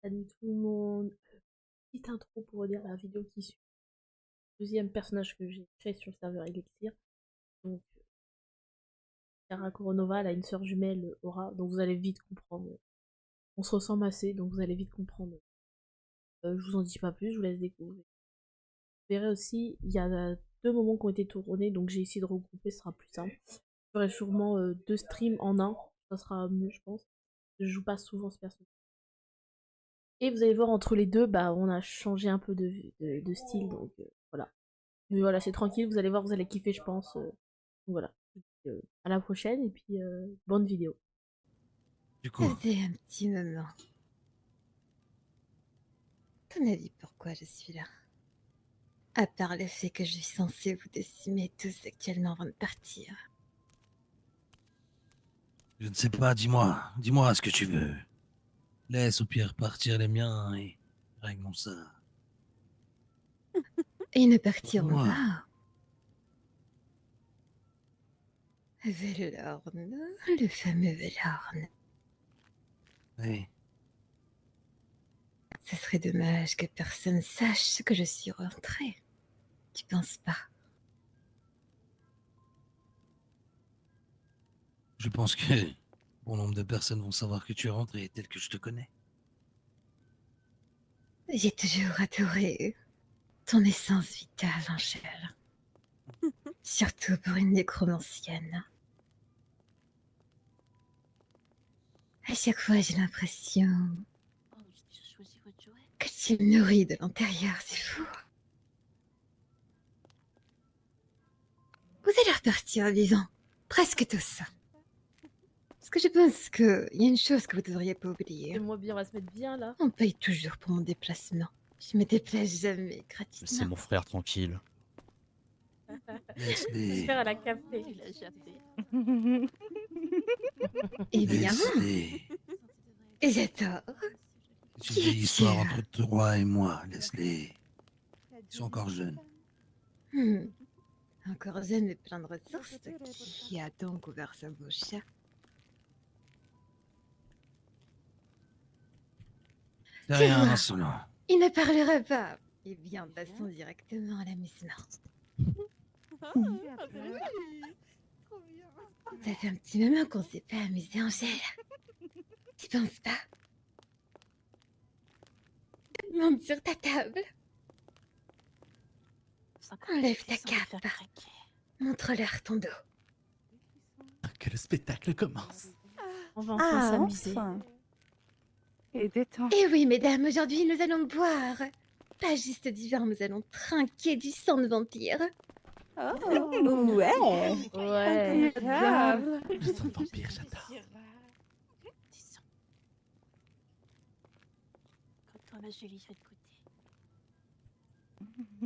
Salut tout le monde. Petite intro pour dire la vidéo qui suit. Deuxième personnage que j'ai créé sur le serveur Elixir. Donc, Kara Koronova, elle a une sœur jumelle, Aura. Donc, vous allez vite comprendre. On se ressemble assez, donc vous allez vite comprendre. Je vous en dis pas plus, je vous laisse découvrir. Vous verrez aussi, il y a deux moments qui ont été tournés, donc j'ai essayé de regrouper, ce sera plus simple. Je ferai sûrement deux streams en un. Ça sera mieux, je pense. Je joue pas souvent ce personnage. Et vous allez voir, entre les deux, bah, on a changé un peu de style, donc voilà. Mais voilà, c'est tranquille, vous allez voir, vous allez kiffer, je pense. Voilà. À la prochaine, et puis bonne vidéo. Du Ça coup, faisait un petit moment. Ton avis, pourquoi je suis là? À part le fait que je suis censée vous décimer tous actuellement avant de partir. je ne sais pas, dis-moi ce que tu veux. Laisse au pire partir les miens et réglons ça. Et ils ne partiront Moi, pas. Velorn, le fameux Velorn. oui, Ce serait dommage que personne sache ce que je suis rentrée. Tu penses pas? je pense que bon nombre de personnes vont savoir que tu es rentré tel que je te connais. J'ai toujours adoré ton essence vitale, Angèle. Surtout pour une nécromancienne. À chaque fois, j'ai l'impression que tu me nourris de l'intérieur, c'est fou. Vous allez repartir vivant, presque tous. Parce que je pense qu'il y a une chose que vous ne devriez pas oublier. Fais-moi bien, on va se mettre bien là. On paye toujours pour mon déplacement. Je me déplace jamais C'est gratuitement. mon frère, tranquille. Laisse-les, J'espère elle a capté. Il a jappé. Eh bien, laisse-les. j'adore. C'est une vieille histoire entre toi et moi, laisse-les. Ils sont encore jeunes. Hmm. Encore jeune et plein de ressources. Qui a donc ouvert sa bouche? C'est Je rien vois. d'insolent. Il ne parlera pas. Eh bien, passons directement à l'amusement. Ça fait un petit moment qu'on s'est pas amusé, Angèle. Tu penses pas? Monte sur ta table. Enlève ta cape. Montre-leur ton dos. Que le spectacle commence. On va enfin s'amuser. Et détends. Eh oui, mesdames, aujourd'hui nous allons boire. Pas juste du vin, nous allons trinquer du sang de vampire. Oh, ouais. Ouais. Incroyable. Le sang de vampire, j'adore. Quand ma Julie, je vais te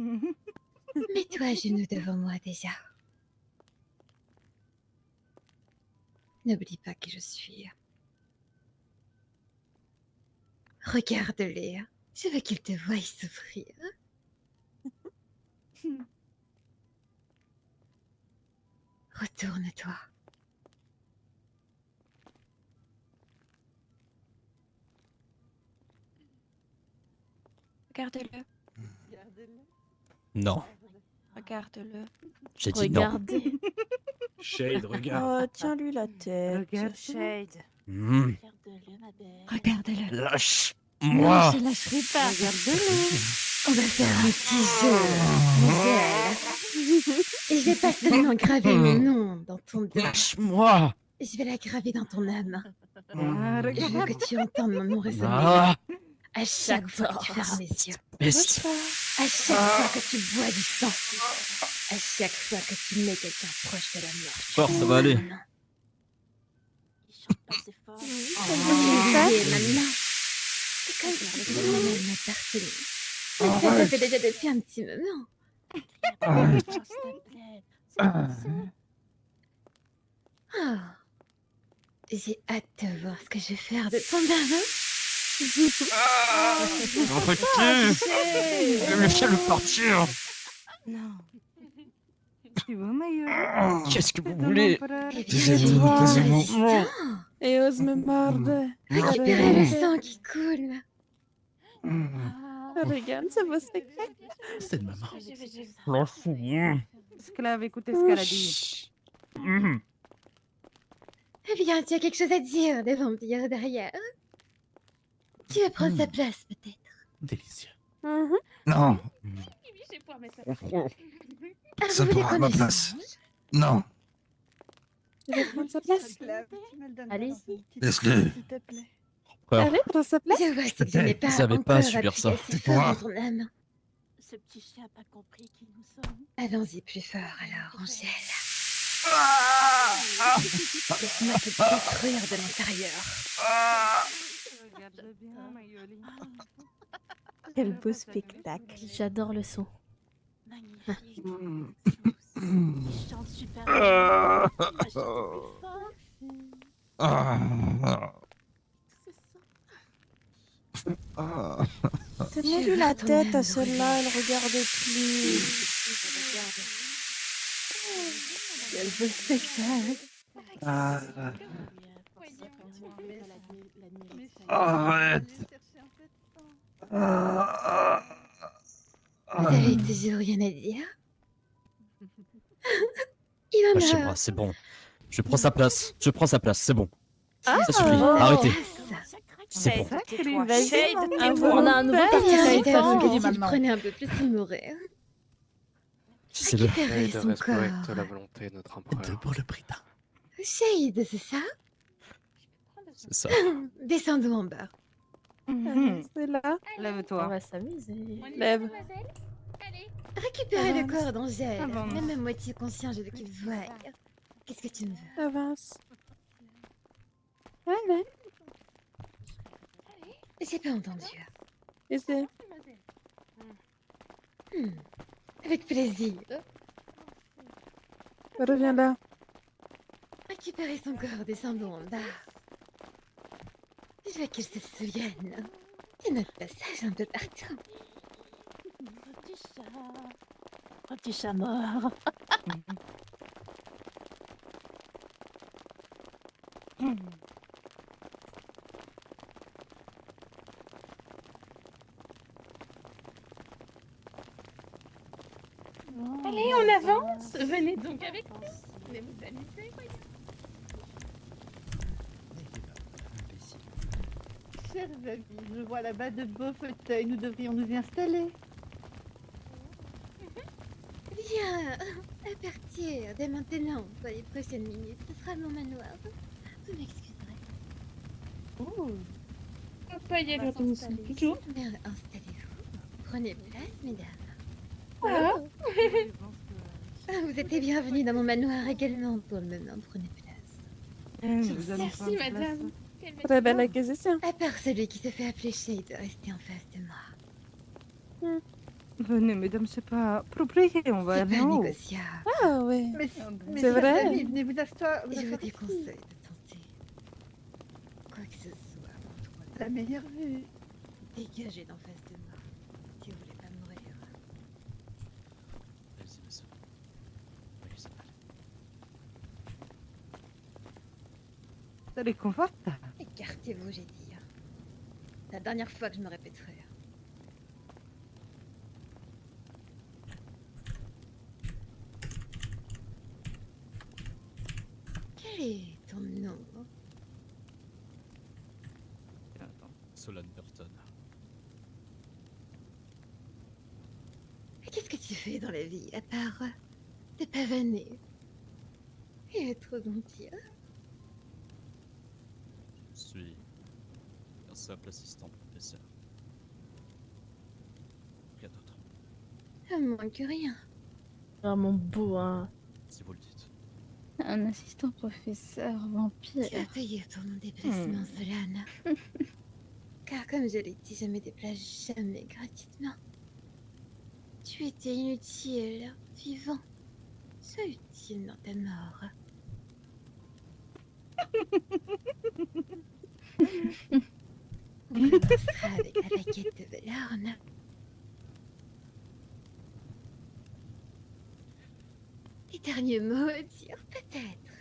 goûter. Mets-toi à genoux devant moi déjà. N'oublie pas qui je suis. Regarde-les. Je veux qu'ils te voient souffrir. Retourne-toi. Regarde-le. Non, Regarde-le. j'ai dit non. Regardez. Shade, regarde. Oh, tiens-lui la tête. Regarde Shade. Hmm, Regarde-le, ma belle. Regarde-le. Lâche-moi. Je lâcherai pas. On va faire un petit jeu, Angèle. Et je vais pas seulement graver mon nom dans ton dos. Lâche-moi. Je vais la graver dans ton âme. Ah, Je veux regarde. que tu entendes mon nom résonner Ah, à chaque fois que tu fermes les yeux. peste. À chaque fois que tu bois du sang. À chaque fois que tu mets quelqu'un proche de la mort. Fort, ça va aller. Non. Il chante pas assez fort. Et maintenant, c'est comme si tout le monde m'appartenait. Ça fait déjà depuis un petit moment. Oh, s'il te plaît. C'est comme ça. Oh. J'ai hâte de voir ce que je vais faire de ton âme. Laissez-le partir. Non. Tu vois, Maillot? Qu'est-ce que vous voulez? Eh bien, Taisez-vous, tu es taisez-vous. résistant. Et ose me mordre. Récupérer le sang qui coule. Regarde ce beau spectacle. C'est de ma main. M'en fous. Esclave, écoutez ce qu'elle a dit. Eh bien, tu as quelque chose à dire, des vampires derrière. Tu veux prendre sa place, peut-être. Délicieux. Non, Ah, ça vous voulez prend qu'on ma échange place. Non, Tu veux prendre sa place? Esclave, tu me le donnes Allez-y. dans une petite Laisse-le. place, s'il te plaît. Frère, Allez, prends sa place. Je vois que je n'ai pas Vous avez pas à encore subir appuyé ça. assez C'est fort moi. dans ton âme. Ce petit chien a pas compris qui nous sommes. Allons-y plus fort alors, Angèle. Ah, Laisse-moi te détruire de l'intérieur. Regarde-le bien, Mayoli. Quel beau spectacle. J'adore le son. Magnifique. Il chante super bien. Il va chanter plus fort. C'est ça. Tenez-lui la tête à celle-là, elle regarde plus. Quel beau spectacle. Arrête. Vous avez toujours rien à dire. Il en Lâchez-moi, a. c'est bon. Je prends sa place. Je prends sa place, c'est bon. Ah, Ça suffit. Arrêtez. C'est bon. On a un nouveau J'étais participant. avant que tu le maintenant. prenais un peu plus à mourir. C'est le. Récupérer son corps. la volonté de notre Deux pour le prix d'un. Shade, c'est ça? C'est ça. Descendons en bas. C'est là. On Lève-toi. va s'amuser. Lève. Récupérer le Avance. corps d'Angèle. Avance. Même à moitié conscient, je veux qu'il voie. Qu'est-ce que tu me veux? Avance. Allez. J'ai pas entendu. Essaie. Avec plaisir. Reviens là. Récupérer son corps, descendons en bas. Je veux qu'il se souvienne. C'est notre passage un peu partout. Petit chat. Un petit chat mort. Allez, on avance. Venez donc avec nous. Venez vous amuser. Chers amis, je vois là-bas de beaux fauteuils. Nous devrions nous y installer. Bien, à partir de maintenant, pour les prochaines minutes, ce sera mon manoir. Vous m'excuserez. On peut y aller où nous sommes toujours. Bien, installez-vous. Prenez place, mesdames. Ah. Vous êtes les bienvenus dans mon manoir également pour le moment. Prenez place. Nous allons Merci, prendre place. madame. Très belle acquisition. À part celui qui se fait appeler Shade de rester en face de moi. Venez, mesdames, c'est pas approprié. On va C'est aller pas en haut. négociable. Ah ouais. Mais, C'est chers vrai. amis, venez vous asseoir. Je vous déconseille de tenter quoi que ce soit. entre La meilleure vue. Dégagez d'en face de moi si vous voulez pas mourir. Allez-y, ma soeur. Allez, ça va aller. Elle est confortable. Écartez-vous, j'ai dit. La dernière fois que je me répéterai. Quel est ton nom? Solane Burton. Qu'est-ce que tu fais dans la vie à part te pavaner et être gentil? Je suis un simple assistant professeur. Rien d'autre, Ça me manque rien. Vraiment beau, hein. si vous le dites. Un assistant professeur vampire. Tu as payé pour mon déplacement, Solane. Car comme je l'ai dit, je me déplace jamais gratuitement. Tu étais inutile, vivant. Sois utile dans ta mort. On commencera avec la baguette de Velorne. Des derniers mots à dire, peut-être.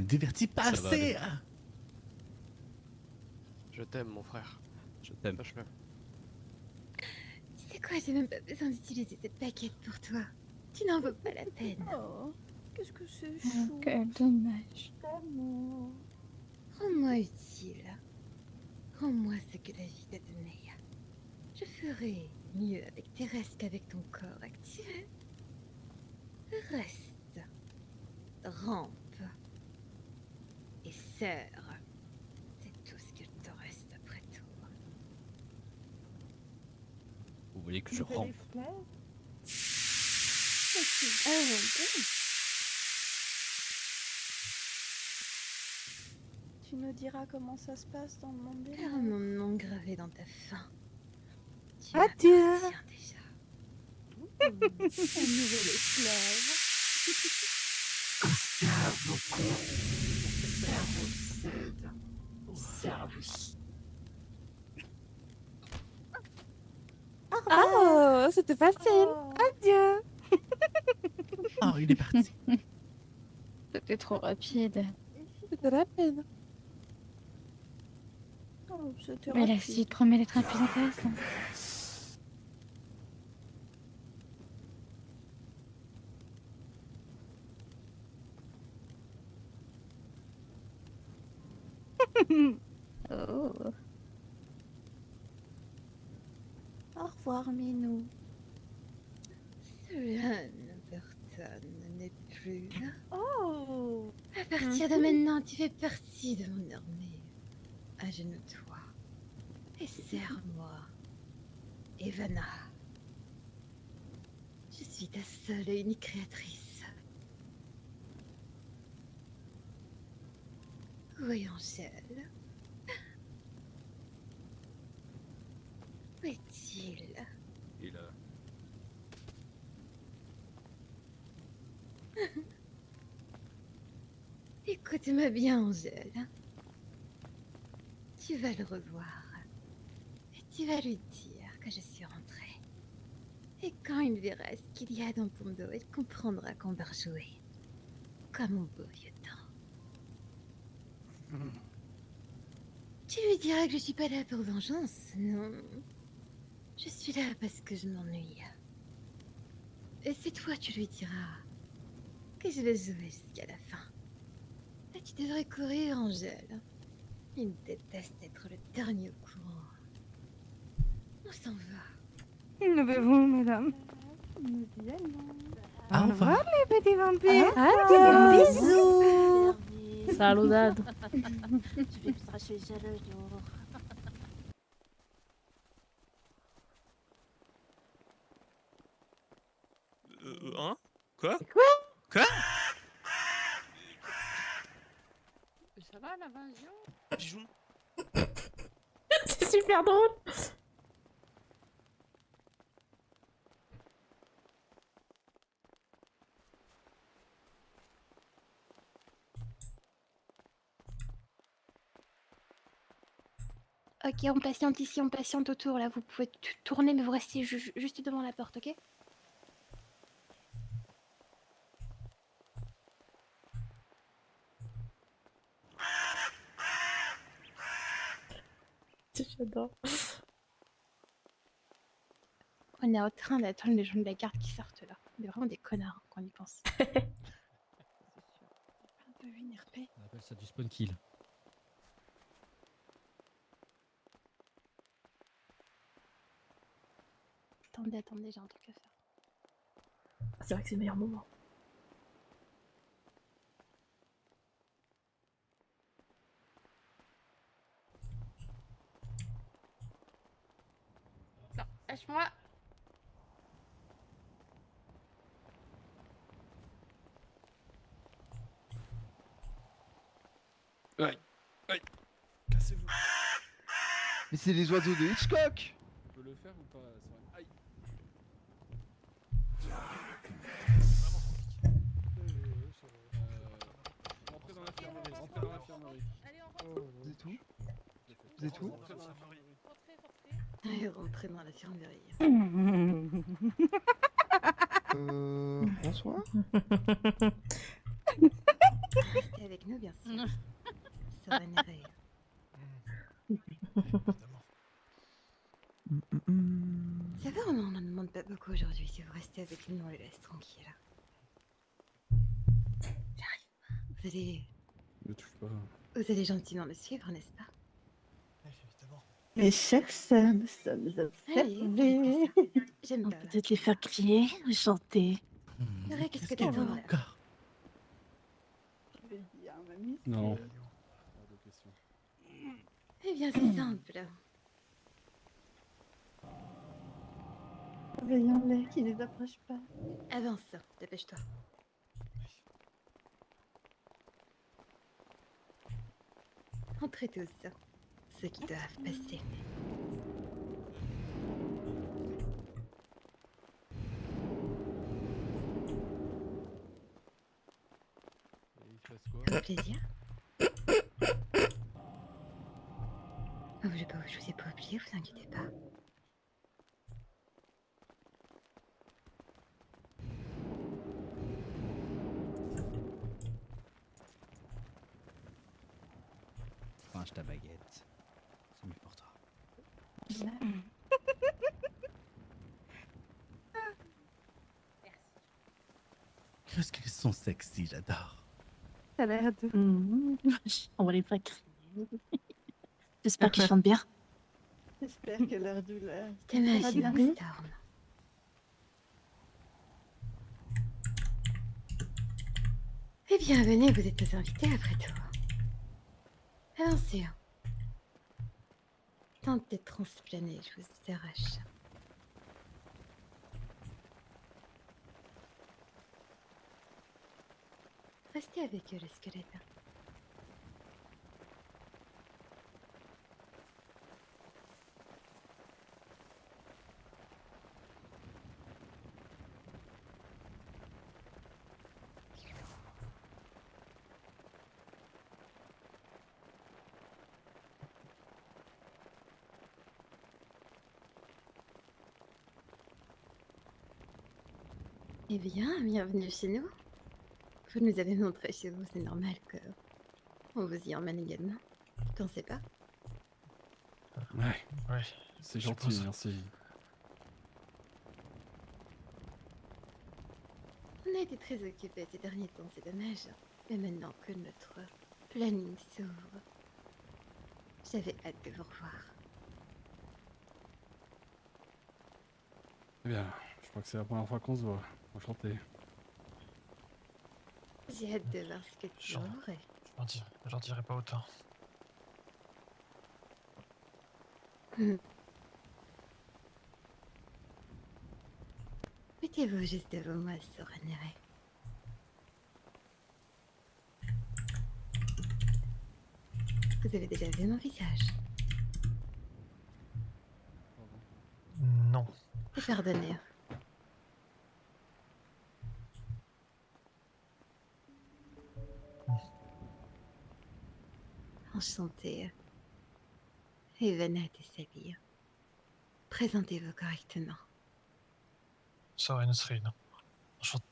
divertis pas Ça va assez. aller. Hein. Je t'aime, mon frère. Je t'aime. Sache-le. Tu sais quoi, j'ai même pas besoin d'utiliser cette paquette pour toi. Tu n'en vaux pas la peine. Oh, qu'est-ce que c'est Oh, chou. quel dommage. Tellement. Rends-moi utile. Rends-moi ce que la vie t'a donné. Je ferai mieux avec tes restes qu'avec ton corps actuel. Reste. Rampe. Et serre. C'est tout ce qu'il te reste après tout. Vous voulez que je Tu fais rampe? les fleurs? Tu nous diras comment ça se passe dans le monde des Faire morts. mon nom gravé dans ta faim. Tu Adieu. m'appartiens déjà. Un nouvel esclave. Oh, c'était facile. Oh. Adieu. Oh, il est parti. C'était trop rapide. C'était rapide. Oh, c'était Mais la rapide. suite promet d'être un peu plus intéressant. Oh. Au revoir, Minou. Solane Burton n'est plus là. Oh. À partir de maintenant, tu fais partie de mon armée. Agenouille-toi. Et serre-moi. Evanna. Je suis ta seule et unique créatrice. Où est Angèle? Où est-il? Il Écoute-moi bien, Angèle. Tu vas le revoir. Et tu vas lui dire que je suis rentrée. Et quand il verra ce qu'il y a dans ton dos, il comprendra qu'on va rejouer. Comme au beau vieux temps. Tu lui diras que je suis pas là pour vengeance, non. Je suis là parce que je m'ennuie. Et c'est toi, tu lui diras que je vais jouer jusqu'à la fin. Et tu devrais courir, Angèle. Il déteste être le dernier au courant. On s'en va. Levez-vous, mesdames. Nous y allons. Au revoir. les petits vampires. Adieu. Bisous. Salut. Je vais me tracher le jour. Hein? Quoi? Ça va l'invasion? Pigeon? C'est super drôle. Ok, on patiente ici, on patiente autour. Là, vous pouvez tourner, mais vous restez juste devant la porte, ok? J'adore. On est en train d'attendre les gens de la garde qui sortent là. On est vraiment des connards quand on y pense. C'est sûr. Un peu une RP. On appelle ça du spawn kill. Attendez, j'ai un truc à faire. C'est vrai que c'est le meilleur moment. Non, lâche-moi. Cassez-vous. Mais c'est les oiseaux de Hitchcock. On peut le faire ou pas? Aïe. Rentrez dans l'infirmerie. Rentrez dans l'infirmerie. Allez, on rentre. Vous êtes où? Vous êtes où? Rentrez dans l'infirmerie. Rentrez. Et rentrer dans l'infirmerie. François? Restez avec nous, bien sûr. beaucoup aujourd'hui. Si vous restez avec nous, on les laisse tranquilles. J'arrive pas. Ne touche pas. Vous allez gentiment me suivre, n'est-ce pas? Évidemment. Mes chers sœurs, nous sommes Allez, observés. faites que ça. J'aime On pas. peut peut-être les faire crier ou chanter. Vrai, qu'est-ce que qu'elle t'attends, veut là? encore? Je vais dire, mamie. Non. c'est- Hors de question. Eh bien, c'est simple. Surveillons-les, qui ne les approchent pas. Avance, dépêche-toi. Entrez tous, ceux qui doivent passer. Et il se passe quoi? Avec plaisir. Oh, je vous ai pas oublié, vous inquiétez pas. Range ta baguette. C'est mieux pour toi. Qu'est-ce qu'ils sont sexy, j'adore. Ça a l'air de... On va les faire crier. J'espère qu'ils chantent bien. J'espère que leur douleur... C'était sera magique, bien. Storm. Eh bien, venez, vous êtes nos invités après tout. Avancez. Tentez de transplaner, je vous arrache. Restez avec eux, les squelettes. Eh bien, bienvenue chez nous. Vous nous avez montré chez vous, c'est normal que on vous y emmène également. Vous pensez pas? Ouais, Ouais. c'est Je gentil, suppose. merci. On a été très occupés ces derniers temps, c'est dommage. Mais maintenant que notre planning s'ouvre, j'avais hâte de vous revoir. Eh bien, je crois que c'est la première fois qu'on se voit. Enchanté. J'ai hâte de voir ce que tu Jean. aurais. J'en dirai pas autant. Mettez-vous juste devant moi, Soranere. Vous avez déjà vu mon visage? Non. C'est pardonné. Enchantée. Evana Tessali. Présentez-vous correctement. Soren Srin. Enchanté.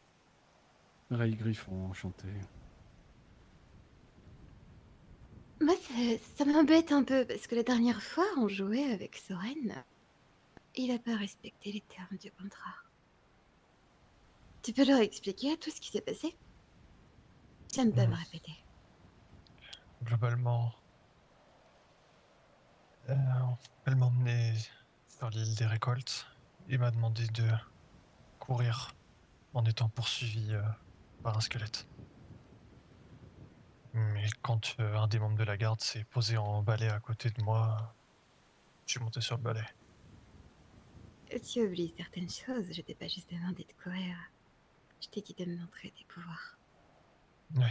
Ray Griffon, enchanté. Moi, ça m'embête un peu parce que la dernière fois, on jouait avec Soren. Il a pas respecté les termes du contrat. Tu peux leur expliquer tout ce qui s'est passé? J'aime pas me répéter. Globalement, elle m'a emmené sur l'île des récoltes et m'a demandé de courir en étant poursuivi par un squelette. Mais quand un des membres de la garde s'est posé en balai à côté de moi, je suis monté sur le balai. Tu oublies certaines choses. Je t'ai pas juste demandé de courir. Je t'ai dit de me montrer tes pouvoirs. Oui,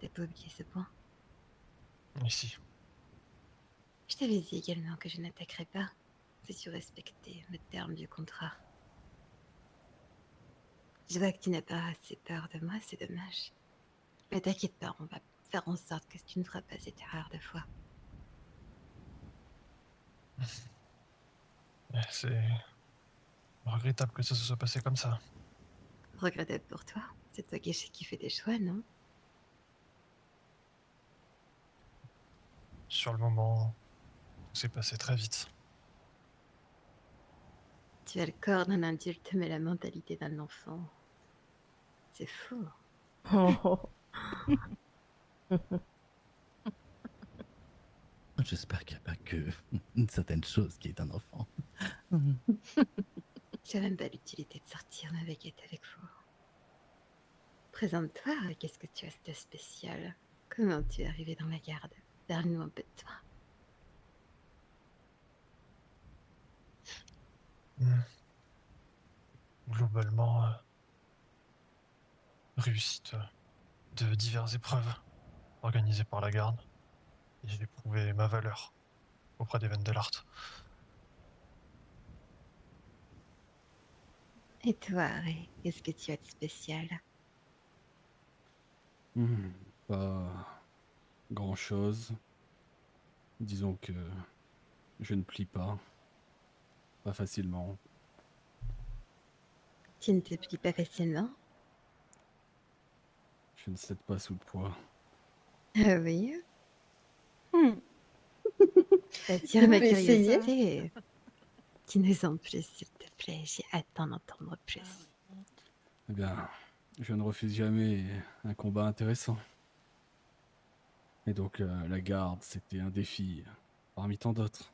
T'as pas oublié ce point. ici. Je t'avais dit également que je n'attaquerais pas si tu respectais le terme du contrat. Je vois que tu n'as pas assez peur de moi, c'est dommage. Mais t'inquiète pas, on va faire en sorte que tu ne feras pas cette erreur de fois. C'est regrettable que ça se soit passé comme ça. Regrettable pour toi. C'est toi qui fais des choix, non? Sur le moment, tout s'est passé très vite. Tu as le corps d'un adulte mais la mentalité d'un enfant. C'est fou. Oh. J'espère qu'il n'y a pas que certaines choses qui est un enfant. Je vois même pas l'utilité de sortir ma baguette avec vous. Présente-toi, qu'est-ce que tu as de spécial? Comment tu es arrivé dans la garde? Parle-nous un peu de toi. Globalement, réussite de diverses épreuves organisées par la garde. Et j'ai prouvé ma valeur auprès des Vendelart. Et toi, Ray, qu'est-ce que tu as de spécial? Pas grand-chose. Disons que je ne plie pas. Pas facilement. Tu ne te plies pas facilement? Je ne cède pas sous le poids. Ah oui? Hmm. Attire ma peux essayer. curiosité. Dis-nous en plus, s'il te plaît, j'ai hâte d'en entendre plus. Eh bien, je ne refuse jamais un combat intéressant. Et donc, la garde, c'était un défi parmi tant d'autres.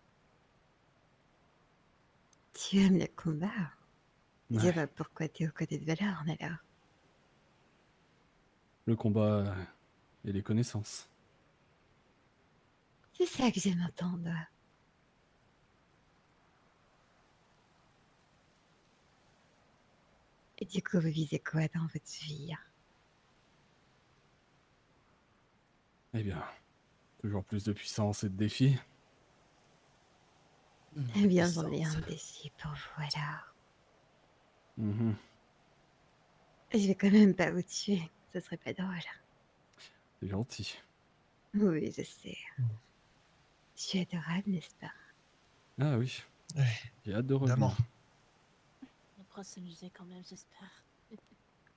Tu aimes le combat? Je Ouais. vois pourquoi tu es aux côtés de Valorne alors. Le combat et les connaissances. C'est ça que j'aime entendre. Et du coup, vous visez quoi dans votre vie? Eh bien, toujours plus de puissance et de défis. Eh bien, j'en ai un défi pour vous alors. Mhm. Je vais quand même pas vous tuer, ce serait pas drôle. C'est gentil. Oui, je sais. Je suis adorable, n'est-ce pas? Ah oui, Eh, j'ai hâte de évidemment. revenir. On pourra s'amuser quand même, j'espère. Je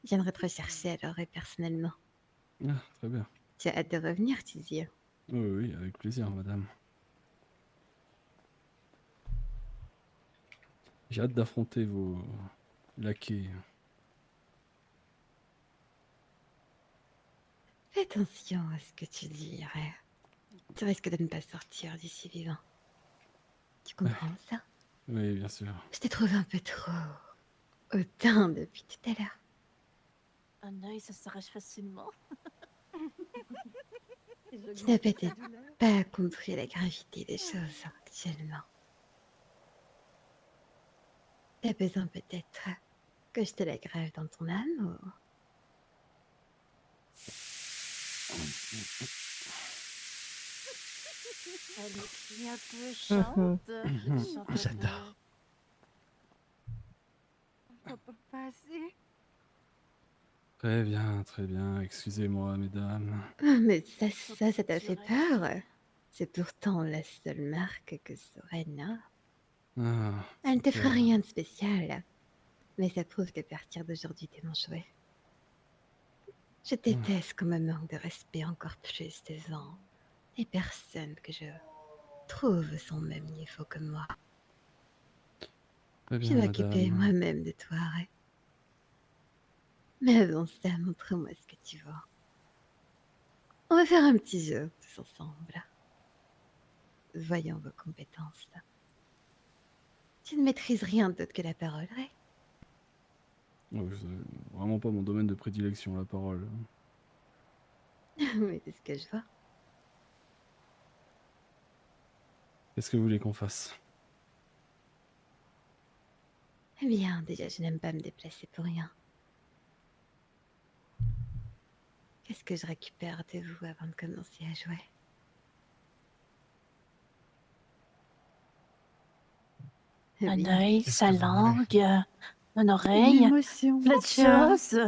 viendrai te rechercher alors et personnellement. Ah, très bien. Tu as hâte de revenir, tu dis? Oui, oui, avec plaisir, madame. J'ai hâte d'affronter vos laquais. Fais attention à ce que tu dis, Ray. Tu risques de ne pas sortir d'ici vivant. Tu comprends ça? Oui, bien sûr. Je te trouve un peu trop hautain depuis tout à l'heure. Un œil, ça s'arrache facilement. Tu n'as peut-être pas compris la gravité des choses actuellement. T'as besoin peut-être que je te la grève dans ton âme ou... Elle écrit un peu, chante. Chante un J'adore. Pas assez. Très bien, très bien. Excusez-moi, mesdames. Oh, mais ça t'a fait peur? C'est pourtant la seule marque que Sorena. Ah, Elle ne te fera super. rien de spécial. Mais ça prouve qu'à partir d'aujourd'hui, t'es mon jouet. Je déteste qu'on me manque de respect encore plus devant les personnes que je trouve sont au même niveau que moi. Très Je bien, vais m'occuper madame. moi-même de toi, Ray. Mais avant ça, montre-moi ce que tu vois. On va faire un petit jeu tous ensemble. Voyons vos compétences. Tu ne maîtrises rien d'autre que la parole, Ray. Oh, c'est vraiment pas mon domaine de prédilection, la parole. Mais c'est ce que je vois. Qu'est-ce que vous voulez qu'on fasse? Eh bien, déjà, je n'aime pas me déplacer pour rien. Qu'est-ce que je récupère de vous avant de commencer à jouer? Eh Un bien, œil, Qu'est-ce sa que vous voulez? langue, une Une oreille, émotion. plein de choses.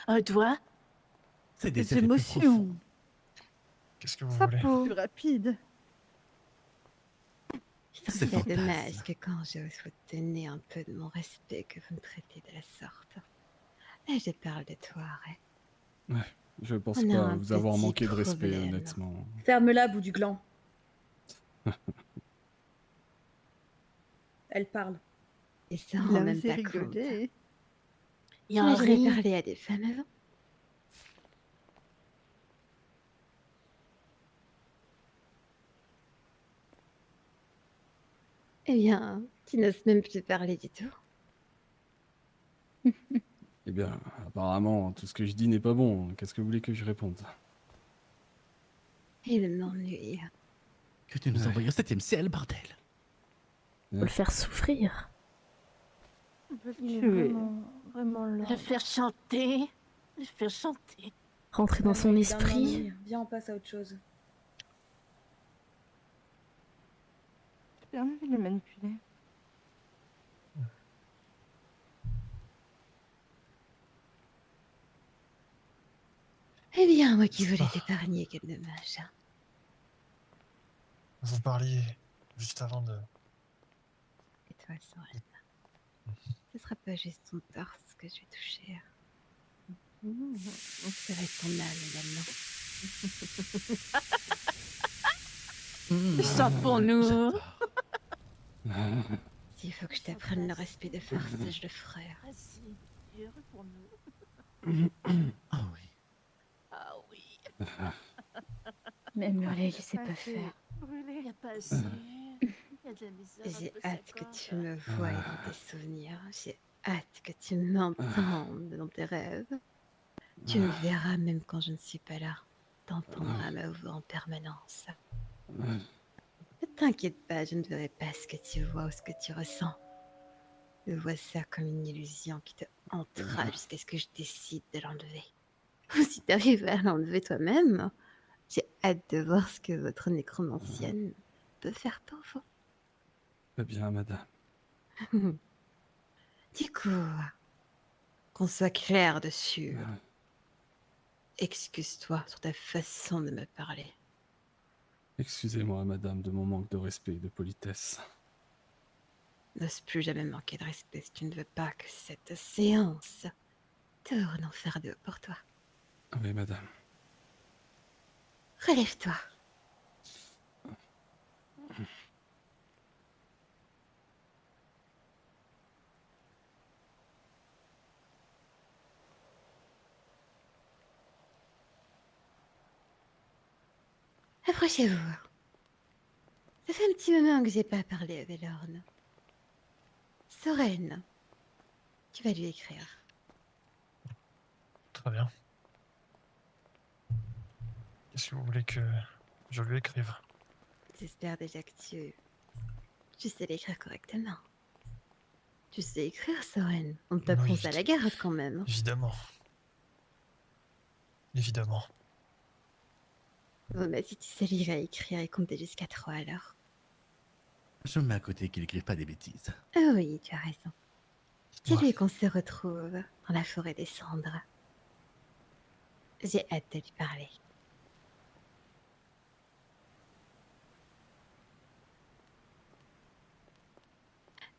Un doigt. C'est Des effets plus émotions. Qu'est-ce que vous Sa voulez? peau. Plus rapide. je trouve C'est ça fantasme. dommage que quand je vous tenez un peu de mon respect, que vous me traitez de la sorte. Là, je parle de toi, Ray. Je pense On a pas un vous avoir petit manqué de respect, problème. honnêtement. Ferme-la, bout du gland. Elle parle. Et ça Il rend a même osé pas compte. rigoler. Il y Tu a n'as un jamais rire. parlé à des femmes avant? Eh bien, tu n'oses même plus parler du tout. Eh bien, apparemment, tout ce que je dis n'est pas bon. Qu'est-ce que vous voulez que je réponde? Il m'ennuie. Que tu nous envoies au 7ème ciel, bordel. Faut le faire souffrir. On peut le Il est tuer. vraiment Le Le faire chanter. Le faire chanter. Rentrer dans Ouais, son mais d'un esprit. ennui. Viens, on passe à autre chose. J'ai bien envie de le manipuler. Eh bien, moi qui C'est voulais pas- t'épargner, quel dommage. Vous parliez juste avant de... Et toi, Soren, ce sera pas juste ton torse que je vais toucher. Ça va être ton âme également. Chante pour nous. S'il faut que je t'apprenne le respect de force, je le ferai. Vas-y, Dieu, pour nous. Ah oui. Ah oui. Même hurler, je sais Pas pas assez faire. Brûlé. Il n'y a pas assez. Il y a de la misère. un J'ai peu hâte sa que gorge. tu me voies dans tes souvenirs. J'ai hâte que tu m'entendes dans tes rêves. Tu me verras même quand je ne suis pas là. T'entendras ma voix en permanence. Ne t'inquiète pas, je ne verrai pas ce que tu vois ou ce que tu ressens. Je vois ça comme une illusion qui te hantera jusqu'à ce que je décide de l'enlever. Ou si tu arrives à l'enlever toi-même, j'ai hâte de voir ce que votre nécromancienne peut faire pour vous. Très bien, madame. Du coup, qu'on soit clair dessus, excuse-toi sur ta façon de me parler. Excusez-moi, madame, de mon manque de respect et de politesse. N'ose plus jamais manquer de respect si tu ne veux pas que cette séance tourne en fardeau pour toi. Oui, madame. Relève-toi. Approchez-vous. Ça fait un petit moment que j'ai pas parlé à Vélorne. Soren, tu vas lui écrire. Très bien. Qu'est-ce que vous voulez que je lui écrive? J'espère déjà que tu sais l'écrire correctement. Tu sais écrire, Soren. On t'apprend ça à la garde quand même. Évidemment. Évidemment. Bon, bah si tu sais lire et écrire et compter jusqu'à 3 alors. Je me mets à côté qu'il écrive pas des bêtises. Ah oui, tu as raison. Dis-lui qu'on se retrouve dans la forêt des cendres. J'ai hâte de lui parler.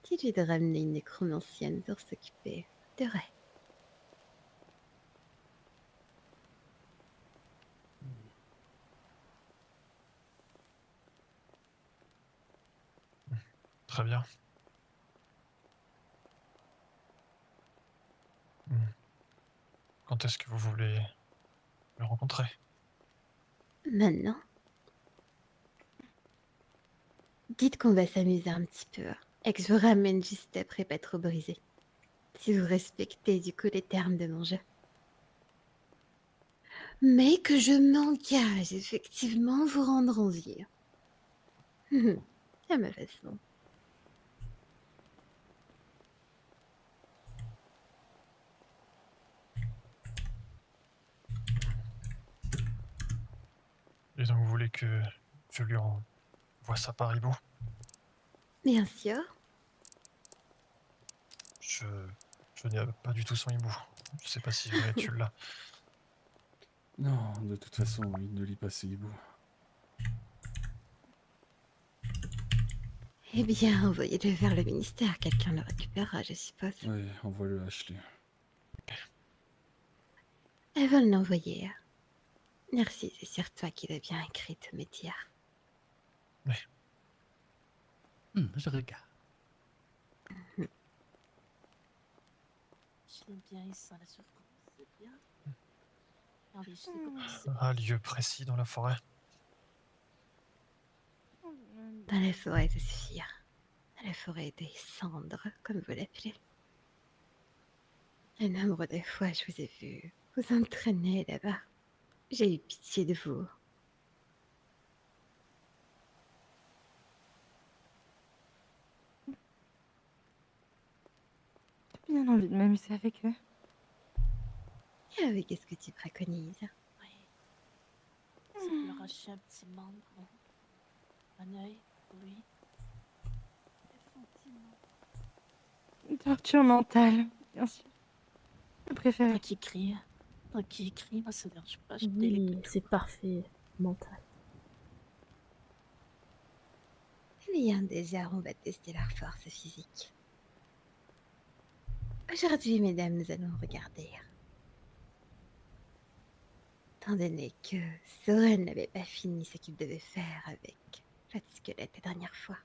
Dis-lui de ramener une nécromancienne pour s'occuper de Ray. Très bien. Quand est-ce que vous voulez le rencontrer? Maintenant, dites qu'on va s'amuser un petit peu et que je vous ramène juste après pas trop brisé. Si vous respectez du coup les termes de mon jeu. Mais que je m'engage effectivement vous rendre en vie. À ma façon. Et donc vous voulez que je lui envoie ça par hibou? Bien sûr. Je n'ai pas du tout son hibou. Je sais pas si jamais tu l'as. Non, de toute façon, il ne lit pas ses hiboux. Eh bien, envoyez-le vers le ministère. Quelqu'un le récupérera, je suppose. Oui, envoie-le à Ashley. Elles veulent l'envoyer. Merci, c'est sur toi qu'il a bien écrit mes tirs. Je regarde. Je l'aime bien, il sent la souffrance, c'est bien. Allez, je sais comment c'est. Un lieu précis dans la forêt. Dans la forêt de Saphir. Dans la forêt des cendres, comme vous l'appelez. Un nombre de fois, je vous ai vu vous entraîner là-bas. J'ai eu pitié de vous. J'ai bien envie de m'amuser avec eux. Ah oui, qu'est-ce que tu préconises? Oui. C'est de leur arracher un petit membre. Un œil, oui. Une torture mentale, bien sûr. Je préfère. Toi qui crie. Toi qui crie, moi ça ne dérange pas, je délai Oui, plutôt. c'est parfait. Mental. Eh bien, déjà, on va tester leur force physique. Aujourd'hui, mesdames, nous allons regarder. Étant donné que Soren n'avait pas fini ce qu'il devait faire avec votre squelette la dernière fois.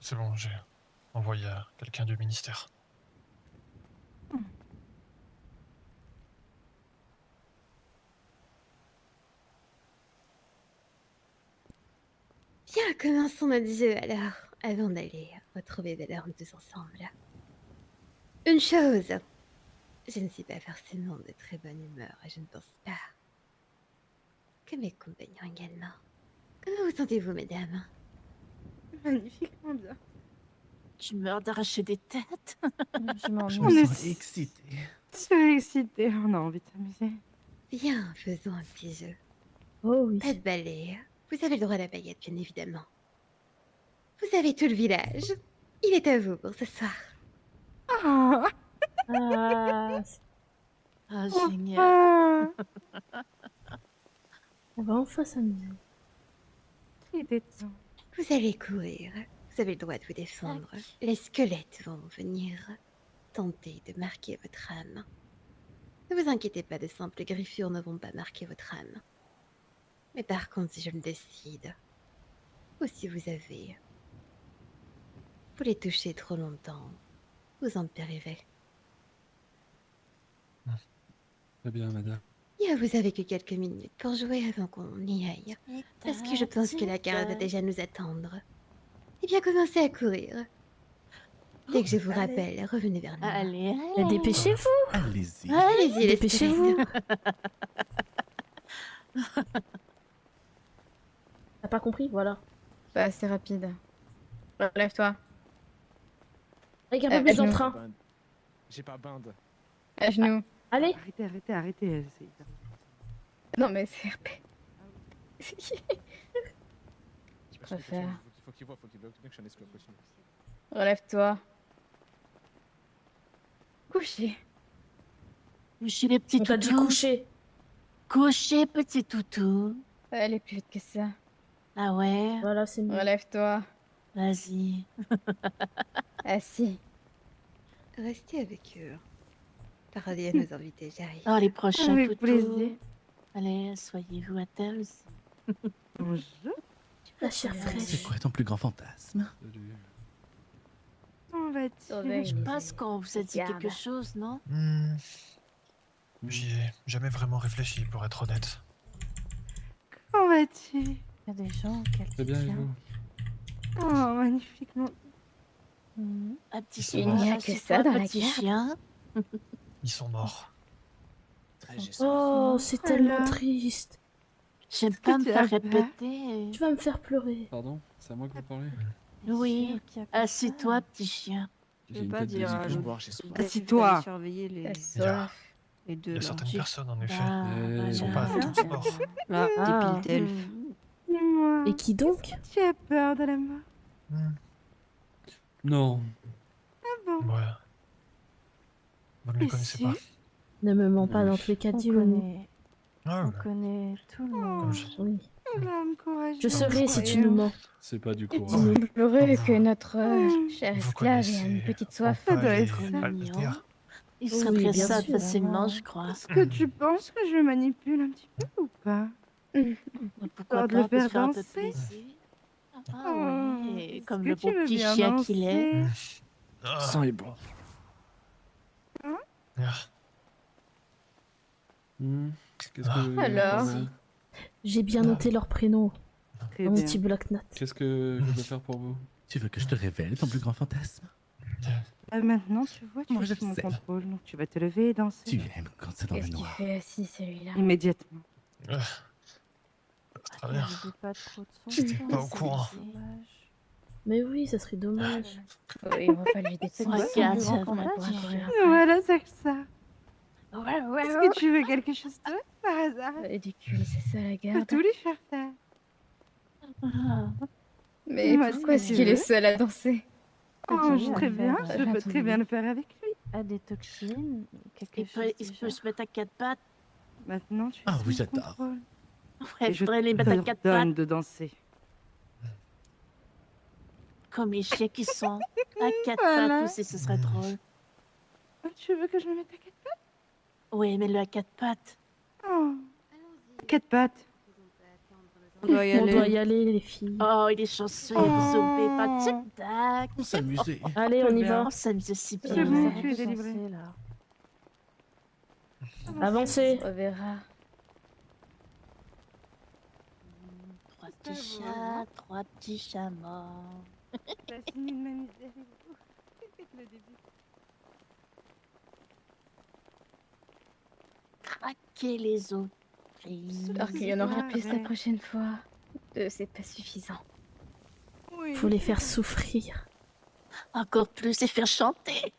C'est bon, j'ai envoyé à quelqu'un du ministère. Bien, commençons notre jeu alors, avant d'aller retrouver Valorne tous ensemble. Une chose, je ne suis pas forcément de très bonne humeur et je ne pense pas que mes compagnons également. Comment vous sentez-vous, mesdames? Magnifiquement bien. Tu meurs d'arracher des têtes. Je m'en Je On me est sens excité. surexcité, on a envie de s'amuser. Bien, faisons un petit jeu. Oh oui. Pas de balai. Vous avez le droit à la baguette, bien évidemment. Vous avez tout le village. Il est à vous pour ce soir. Ah, Ah, Ah, enfin. génial. on va enfin s'amuser. Très détente. Vous allez courir. Vous avez le droit de vous défendre. Tac. Les squelettes vont venir tenter de marquer votre âme. Ne vous inquiétez pas, de simples griffures ne vont pas marquer votre âme. Mais par contre, si je le décide, ou si vous les touchez trop longtemps, vous en périrez. Très bien, madame. Et vous avez que quelques minutes pour jouer avant qu'on y aille. Parce que je pense que la garde va déjà nous attendre. Eh bien, commencez à courir. Dès que je vous rappelle, revenez vers nous. Allez, Mais allez. dépêchez-vous. Allez-y. Allez-y, les Dépêchez-vous. squelettes. T'as pas compris? Voilà. Pas assez rapide. Relève-toi. Avec un peu plus genoux. d'entrain. J'ai pas binde. À genoux. Allez. Arrêtez. Non, mais c'est RP. Je préfère. Faut qu'il voit bien que je suis un esclave aussi. Relève-toi. Couché. Couchez les petits On t'a dit toutous. coucher. Couchez, petit toutou. Elle est plus vite que ça. Ah ouais. Voilà, c'est mieux. Relève-toi. Vas-y. Assis. Restez avec eux. Parlez à nos invités, j'arrive. Oh, les prochains Avec toutous. plaisir. Allez, soyez-vous à table aussi. Bonjour. La chair C'est fraîche. quoi ton plus grand fantasme? Salut. On va Je pense qu'on vous a dit quelque chose, non? J'y ai jamais vraiment réfléchi, pour être honnête. Comment vas-tu? Il y a des gens Très bien, et vous? Oh, magnifiquement. Un petit Il n'y a que ça dans la petit garde. chien. Ils sont morts. Oh, c'est tellement Alors. triste. J'aime que pas me tu faire as peur? répéter. Tu vas me faire pleurer. Pardon? C'est à moi que vous parlez? Oui. Assieds-toi, petit chien. J'ai une tête de zippou. Assis-toi. Surveiller les Il y a, deux il y a là. certaines personnes, en effet. Ah, Eh, Ils sont voilà. pas tous morts. Là, Ah. des piles d'elfes. Dis-moi. Et qui donc? Tu as peur de la mort? Non. Ouais. Vous ne les Mais connaissez si. pas. Ne me mens pas dans tous les cas, dis-le nous. Ah, On ouais. connaît tout le Comme monde. je- Oui. L'âme courageuse. Je serai si tu nous mens. C'est pas du Il courage. semblerait Vous- que notre cher vous esclave ait une connaissez petite soif. Ça doit Opal être et ça. Altair. Il Oui, serait bien pressade sûr. facilement, je crois. Est-ce que tu penses que je manipule un petit peu ou pas? Pourquoi Histoire de le pas, pour se faire faire un peu danser. plaisir. Ah Oh, ouais, est-ce comme que le tu beau veux petit bien chien qu'il est. danser? Ah, Sang est bon. ah, Qu'est-ce Ah. que. Alors Comment- J'ai bien noté leurs prénoms Très dans mon bien. petit bloc-notes. Qu'est-ce que je peux faire pour vous? Tu veux que je te révèle ton plus grand fantasme? Maintenant, tu vois, tu Moi, es je sous mon sais. contrôle, donc tu vas te lever et danser. Tu aimes quand c'est dans le Qu'est-ce qu'il noir. fait assis celui-là? Immédiatement. ah. Très bien. Il veut pas trop de son J'étais sang, pas au c'est courant. dommage. Mais oui, ça serait dommage. Oui, on va pas lui C'est descendre quoi son ça, plus grand c'est vrai, fantasme tu pour sais. courir après. Voilà, c'est que ça. Ouais, ouais, Est-ce que tu veux quelque chose d'autre, par hasard? Ridicule, c'est ça la Je peux garde. tout lui faire faire. Ah, Mais Dis-moi pourquoi si est-ce tu qu'il est veux. seul à danser? Oh, oui, très à bien, faire, je peux très bien le faire avec lui. à des toxines, quelque Il chose peut- il peut se mettre à quatre pattes. Maintenant, tu es Ah sous oui, mon j'adore. contrôle. Ouais, Et je je voudrais les mettre à quatre t'ordonne pattes, de danser. comme les chiens qui sont à quatre Voilà. pattes aussi, ce serait drôle. Tu veux que je me mette à quatre pattes? Oui, mets-le à quatre pattes. Oh, quatre pattes. On doit y On doit aller. y aller, les filles. Oh, il est chanceux, il vous sauver pas. Tic-tac. On s'amusait. Allez, on y va. Oh, ça me faisait si C'est bien. bon, tu es délivré. Avancez. On verra. Trois petits chats, trois petits chats morts. T'as fini de m'amuser. Le début. Craquez les os. J'espère qu'il y en aura plus la prochaine fois. C'est pas suffisant. Oui. Faut les faire souffrir. Encore plus et faire chanter.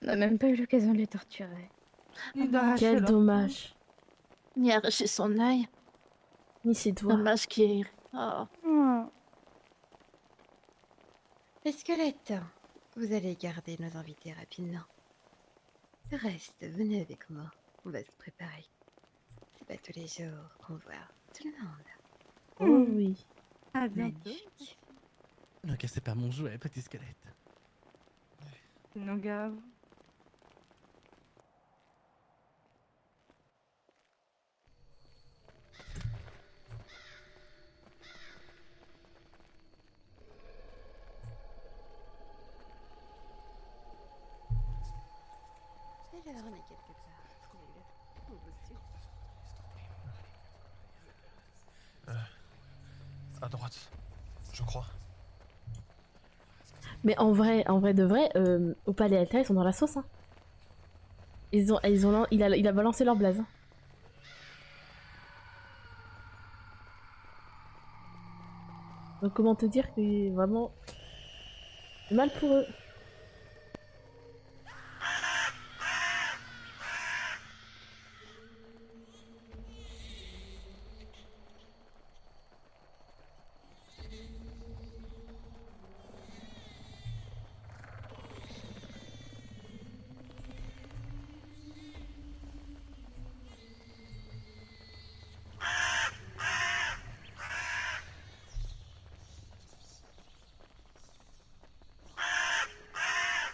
On n'a même pas eu l'occasion de les torturer. Ni d'arracher Quel leur dommage. Ni arracher son œil. Ni ses doigts. Dommage qu'il est. Oh. peau. Les squelettes, vous allez garder nos invités rapidement. Le reste, venez avec moi. On va se préparer. C'est pas tous les jours qu'on voit tout le monde. Oh oui. À bientôt. Magnifique. Ne cassez pas mon jouet, petit squelette. Non, grave. Je vais le ramener quelque part. Trouvez-le. Au dessus. À droite, je crois. Mais en vrai de vrai, Opal et Altair, ils sont dans la sauce. Hein. Il a balancé leur blaze. Hein. Donc comment te dire que vraiment... c'est mal pour eux.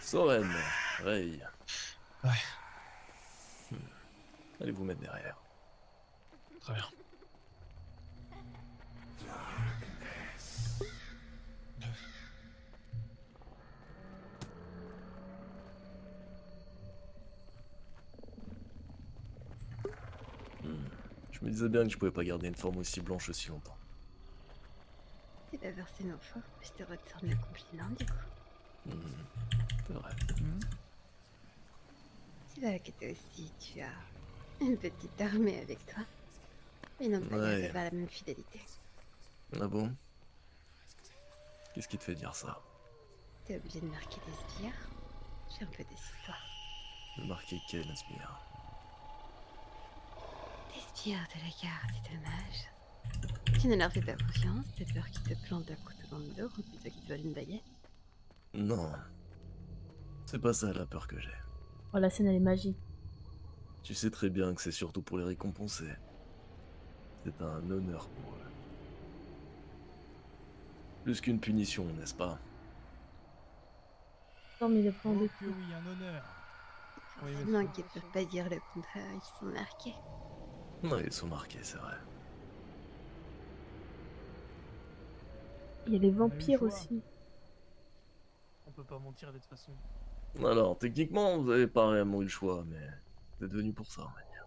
Soren, Ray. Ouais, Allez vous mettre derrière. très bien. Je me disais bien que je pouvais pas garder une forme aussi blanche aussi longtemps. C'est pas forcément fort, mais je te retourne le compliment du coup. C'est vrai. Tu vois que toi aussi, tu as une petite armée avec toi. Mais non, pas Ouais. pas la même fidélité. Ah bon? Qu'est-ce qui te fait dire ça? T'es obligé de marquer des sbires. Je suis un peu déçue de toi. De marquer quel inspire? Des sbires de la garde, c'est dommage. Tu ne leur fais pas confiance, t'as peur qu'ils te plantent un couteau dans le dos ou plutôt qu'ils te volent une baguette. Non. C'est pas ça la peur que j'ai. Oh, la scène, elle est magique. Tu sais très bien que c'est surtout pour les récompenser. C'est un honneur pour eux. Plus qu'une punition, n'est-ce pas? Non, mais il est pas en Oh défi. que oui, un honneur. Oui, Forcément monsieur. qu'ils peuvent pas dire le contraire, ils sont marqués. Non, ils sont marqués, c'est vrai. Il y a les On a eu le vampires choix. aussi. On peut pas mentir de toute façon. Alors, techniquement, vous avez pas réellement eu le choix, mais vous êtes venu pour ça, on va dire.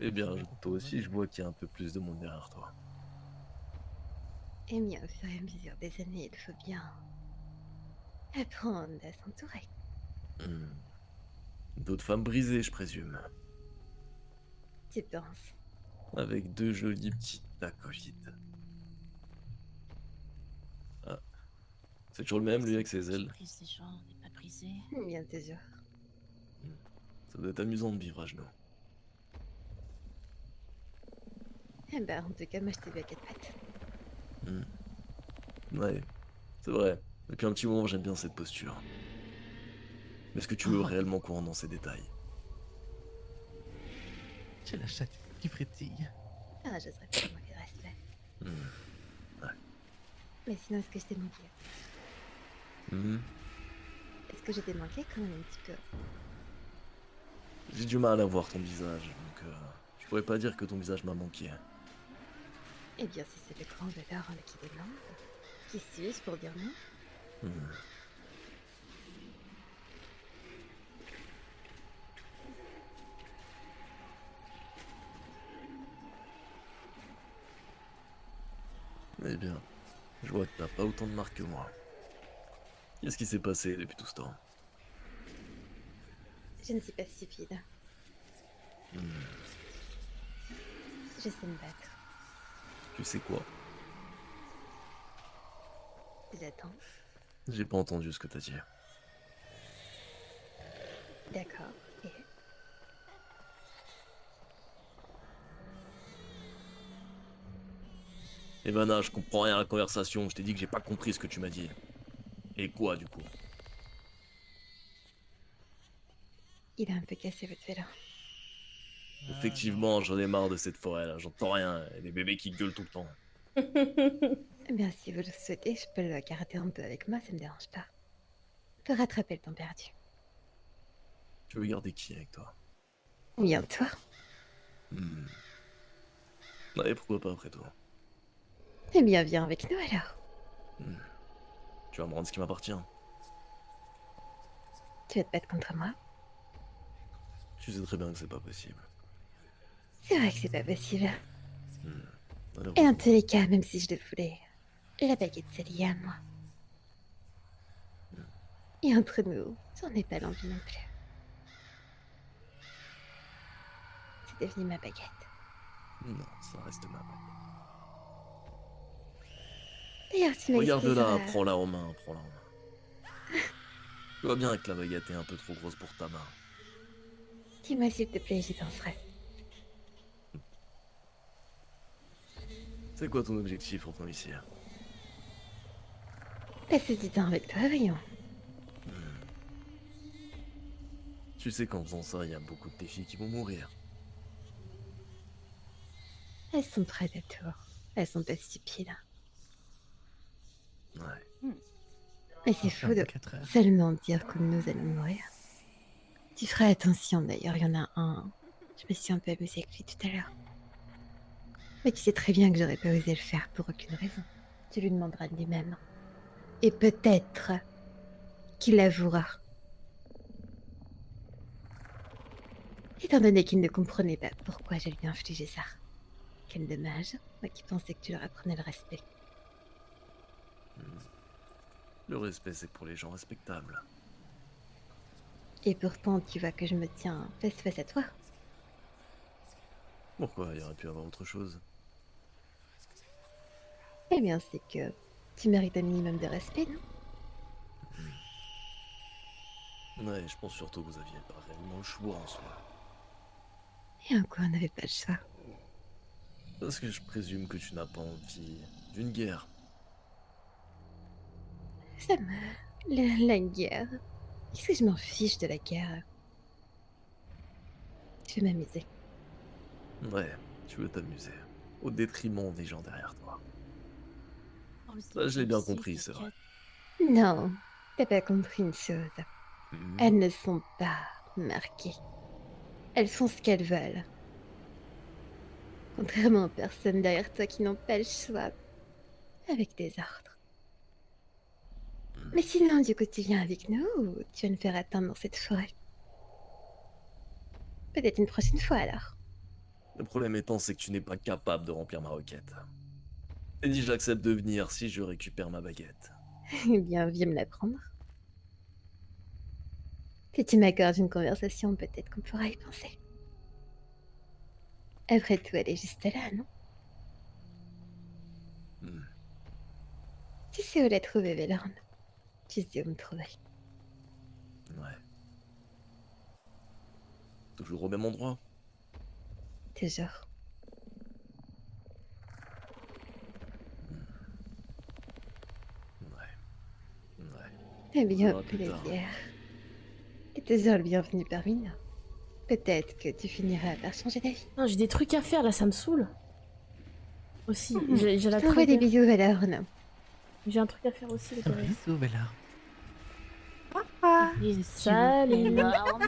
Eh bien, toi aussi, je vois qu'il y a un peu plus de monde derrière toi. Et bien, au fur et à mesure des années, il faut bien apprendre à s'entourer. Hmm. D'autres femmes brisées, je présume. Tu penses? Avec deux jolis petits acolytes. Ah, c'est toujours le même, lui, avec ses ailes. Brise les gens, on n'est pas brisé. Bien toujours. Ça doit être amusant de vivre à genoux. Eh ben, en tout cas, moi, je t'ai vu à quatre pattes. Ouais, c'est vrai. Depuis un petit moment, j'aime bien cette posture. Mais est-ce que tu veux réellement qu'on rentre dans ces détails? J'ai la chatte qui frétille. Ah, j'oserais pas manquer de respect. Ouais. Mais sinon, est-ce que je t'ai manqué? Est-ce que je t'ai manqué quand même un petit peu? J'ai du mal à voir ton visage, donc je pourrais pas dire que ton visage m'a manqué. Eh bien, si c'est le grand voleur qui demande, qui suis-je pour dire non? Eh bien, je vois que t'as pas autant de marques que moi. Qu'est-ce qui s'est passé depuis tout ce temps? Je ne suis pas stupide. Je sais me battre. Tu sais quoi? J'attends. J'ai pas entendu ce que t'as dit. D'accord. Et Ivana, je comprends rien à la conversation, je t'ai dit que j'ai pas compris ce que tu m'as dit. Et quoi, du coup? il a un peu cassé votre vélo. Effectivement, j'en ai marre de cette forêt là, j'entends rien, et des bébés qui gueulent tout le temps. Eh bien, si vous le souhaitez, je peux le garder un peu avec moi, ça me dérange pas. Pour rattraper le temps perdu. Tu veux garder qui avec toi? Bien, toi. Ouais, pourquoi pas après toi? Eh bien, viens avec nous alors. Tu vas me rendre ce qui m'appartient. Tu vas te battre contre moi? Tu sais très bien que c'est pas possible. C'est vrai que c'est pas possible. Alors, Et dans tous les cas, même si je le voulais, la baguette c'est lié à moi. Et entre nous, j'en ai pas l'envie non plus. C'est devenu ma baguette. non, ça reste ma bague. D'ailleurs, tu m'as Regarde-la, prends-la en main, prends-la en main. Tu vois bien que la baguette est un peu trop grosse pour ta main. Dis-moi s'il te plaît, j'y danserai. C'est quoi ton objectif en venant ici? Passer du temps avec toi, voyons. Tu sais qu'en faisant ça, il y a beaucoup de tes filles qui vont mourir. Elles sont près de toi. Elles sont pas stupides. Ouais. Mais c'est fou de seulement dire que nous allons mourir. Tu feras attention d'ailleurs, il y en a un. Je me suis un peu amusée avec lui tout à l'heure. Mais tu sais très bien que j'aurais pas osé le faire pour aucune raison. Tu lui demanderas de lui-même. Et peut-être qu'il l'avouera. Étant donné qu'il ne comprenait pas pourquoi je lui ai infligé ça. Quel dommage, moi qui pensais que tu leur apprenais le respect. Le respect, c'est pour les gens respectables. Et pourtant, tu vois que je me tiens face à toi. Pourquoi il y aurait pu avoir autre chose? Eh bien, c'est que tu mérites un minimum de respect, non? Ouais, je pense surtout que vous aviez pas réellement le choix en soi. Et en quoi on n'avait pas le choix? Parce que je présume que tu n'as pas envie d'une guerre. Ça me... La guerre... Qu'est-ce que je m'en fiche de la guerre? Je vais m'amuser. Ouais, tu veux t'amuser. Au détriment des gens derrière toi. Oh, mais c'est Ça, je l'ai bien possible, compris, c'est vrai. t'inquiète. Non, t'as pas compris une chose. Elles ne sont pas marquées. Elles font ce qu'elles veulent. Contrairement aux personnes derrière toi qui n'ont pas le choix. Avec des ordres. Mais sinon, du coup, tu viens avec nous ou tu vas nous faire attendre dans cette forêt? Peut-être une prochaine fois alors. Le problème étant, c'est que tu n'es pas capable de remplir ma requête. Et dit j'accepte de venir si je récupère ma baguette. Eh bien, viens me la prendre. Si tu m'accordes une conversation, peut-être qu'on pourra y penser. Après tout, elle est juste là, non? Tu sais où la trouver, Vélorne. Tu sais où me trouver. Ouais. Toujours au même endroit. Toujours. Eh bien, verra plus tard. plaisir. Et toujours le bienvenu parmi nous. Peut-être que tu finiras par changer d'avis. Ah, j'ai des trucs à faire là, ça me saoule. Aussi, j'ai Je la t'envoie des traquer. bisous, Vélorne. J'ai un truc à faire aussi, les gars. Bisous, Bella. Salut. Énorme.